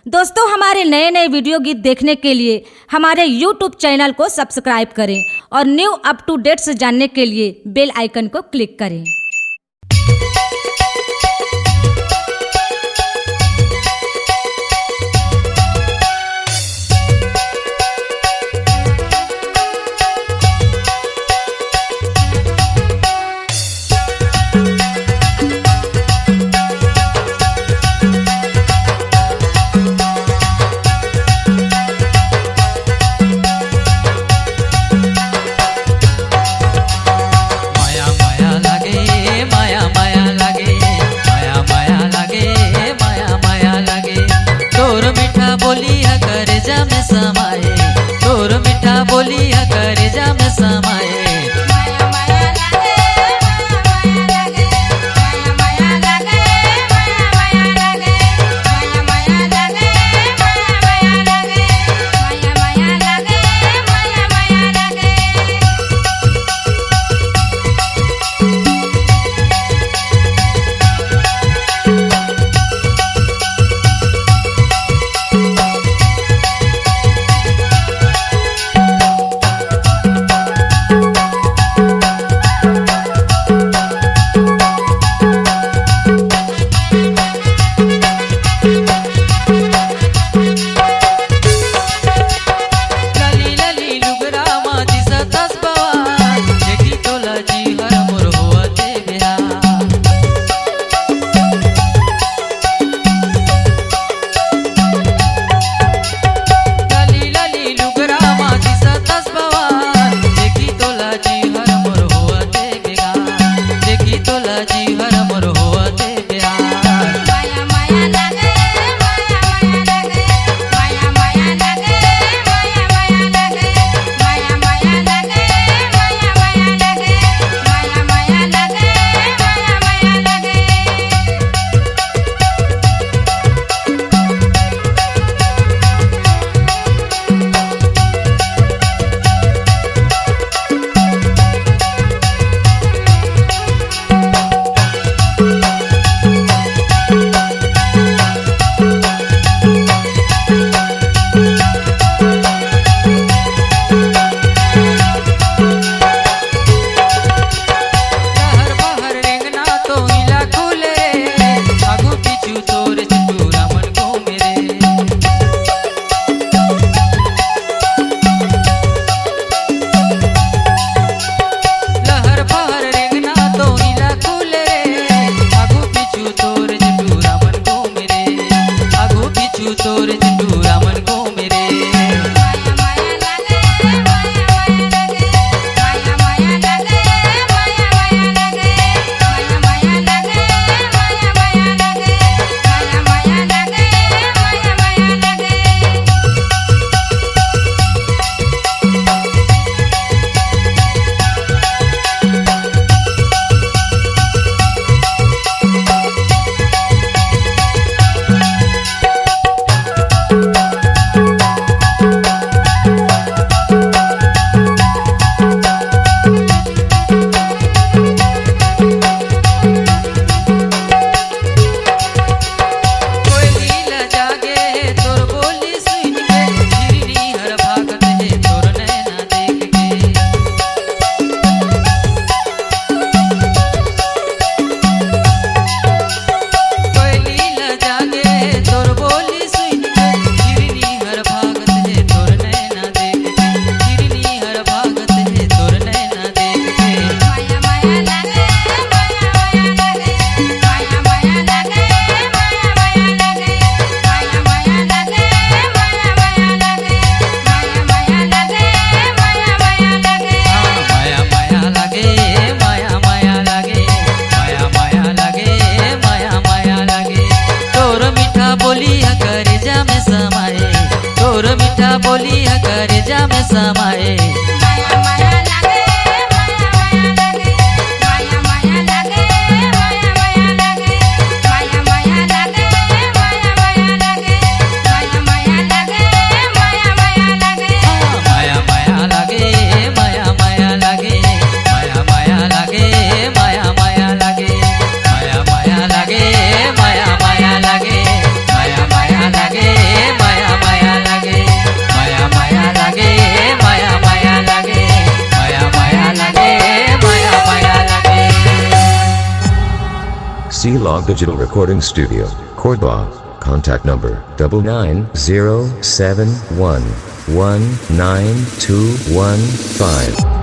दोस्तों, हमारे नए नए वीडियो गीत देखने के लिए हमारे YouTube चैनल को सब्सक्राइब करें और न्यू अप टू डेट्स जानने के लिए बेल आइकन को क्लिक करें। बोलिया करे जा में समाए, तोर मीठा बोलिया करे जा में समाए। बोलिया करे जा में समाए। माया माया लागे C-Log Digital Recording Studio, Cordoba. Contact number 99071192115.